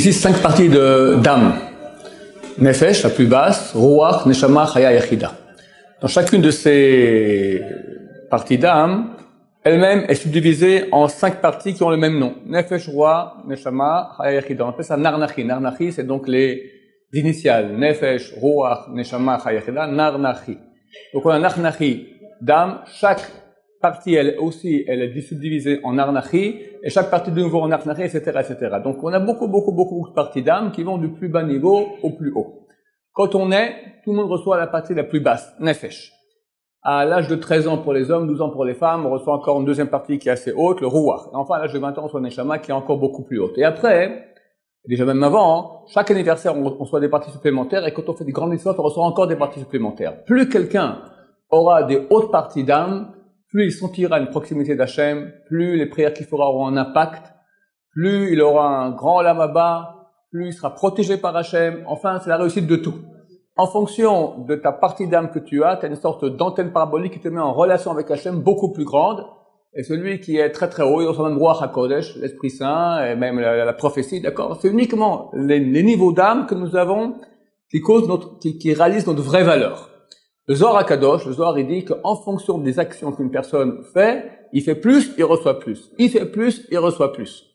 Ici, 5 parties d'âme. Nefesh, la plus basse, Ruach, Neshama, Chaya, Yachida. Dans chacune de ces parties d'âme, elle-même est subdivisée en 5 parties qui ont le même nom. Nefesh, Ruach, Neshama, Chaya, Yachida. On appelle ça Narnachi. Narnachi, c'est donc les initiales. Nefesh, Ruach, Neshama, Chaya, Yachida, Narnachi. Donc on a Narnachi d'âme. Chaque partie, elle est subdivisée en Narnachi, et chaque partie de nouveau en Narnachi, etc., etc. Donc on a beaucoup de parties d'âme qui vont du plus bas niveau au plus haut. Quand on est, tout le monde reçoit la partie la plus basse, Nefesh. À l'âge de 13 ans pour les hommes, 12 ans pour les femmes, on reçoit encore une deuxième partie qui est assez haute, le Ruach. Et enfin, à l'âge de 20 ans, on reçoit Neshama qui est encore beaucoup plus haute. Et après, déjà même avant, chaque anniversaire, on reçoit des parties supplémentaires, et quand on fait des grandes histoires, on reçoit encore des parties supplémentaires. Plus quelqu'un aura des hautes parties d'âme, plus il sentira une proximité d'Hachem, plus les prières qu'il fera auront un impact, plus il aura un grand lamaba, plus il sera protégé par Hachem. Enfin, c'est la réussite de tout. En fonction de ta partie d'âme que tu as une sorte d'antenne parabolique qui te met en relation avec Hachem beaucoup plus grande. Et celui qui est très très haut, il reçoit même Ruach HaKodesh, l'Esprit Saint, et même la prophétie, d'accord? C'est uniquement les niveaux d'âme que nous avons qui réalisent notre vraie valeur. Le Zohar HaKadosh, le Zohar, il dit qu'en fonction des actions qu'une personne fait, il fait plus, il reçoit plus. Il fait plus, il reçoit plus.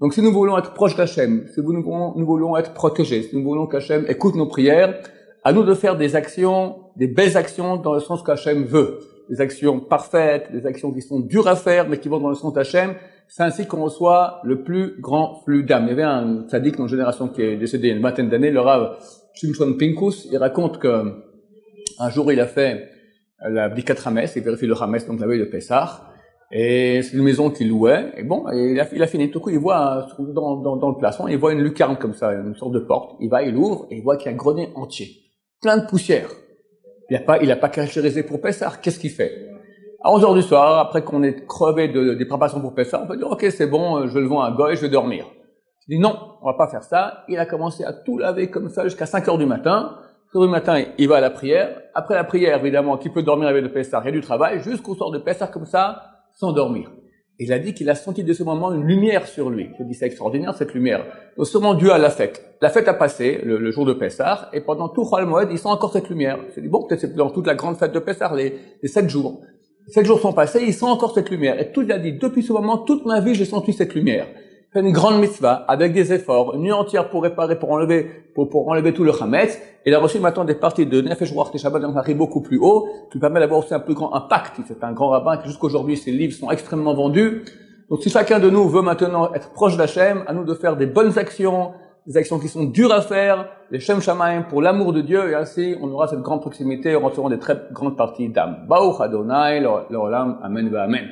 Donc si nous voulons être proches d'Hachem, si nous voulons être protégés, si nous voulons qu'Hachem écoute nos prières, à nous de faire des actions, des belles actions dans le sens qu'Hachem veut. Des actions parfaites, des actions qui sont dures à faire, mais qui vont dans le sens d'Hachem. C'est ainsi qu'on reçoit le plus grand flux d'âme. Il y avait un tzaddik dans une génération qui est décédé il y a une vingtaine d'années, le Rav Shimshon Pinkus, il raconte que un jour, il a fait la Bdikat Hametz, il vérifie le Hametz, donc la veille de Pessah, et c'est une maison qu'il louait, et bon, il a fini. Tout coup, il voit, dans le plafond, il voit une lucarne comme ça, une sorte de porte. Il va, il ouvre, et il voit qu'il y a un grenier entier. Plein de poussière. Il a pas cachérisé pour Pessah. Qu'est-ce qu'il fait? À 11 heures du soir, après qu'on ait crevé des préparations pour Pessah, on peut dire, ok, c'est bon, je le vends à un goy, je vais dormir. Il dit, non, on va pas faire ça. Il a commencé à tout laver comme ça jusqu'à 5 heures du matin. Le matin, il va à la prière. Après la prière, évidemment, qui peut dormir avec le Pessah, il y a du travail, jusqu'au soir de Pessah, comme ça, sans dormir. Il a dit qu'il a senti de ce moment une lumière sur lui. Je dis, c'est extraordinaire, cette lumière. Donc, sûrement dû à la fête. La fête a passé, le jour de Pessah, et pendant tout Chol Moed, il sent encore cette lumière. Il s'est dit, bon, peut-être c'est dans toute la grande fête de Pessah, les 7 jours. 7 jours sont passés, il sent encore cette lumière. Et tout il a dit, depuis ce moment, toute ma vie, j'ai senti cette lumière. Fait une grande mitzvah, avec des efforts, une nuit entière pour réparer, pour enlever tout le chametz. Il a reçu maintenant des parties de Nefesh Ruach Neshama, donc arrive beaucoup plus haut, qui permet d'avoir aussi un plus grand impact. C'est un grand rabbin qui jusqu'aujourd'hui, ses livres sont extrêmement vendus. Donc si chacun de nous veut maintenant être proche d'Hachem, à nous de faire des bonnes actions, des actions qui sont dures à faire, les Shem Shamaim pour l'amour de Dieu, et ainsi on aura cette grande proximité en recevant des très grandes parties d'âme. Baruch Adonai, l'Olam, Amen, Amen.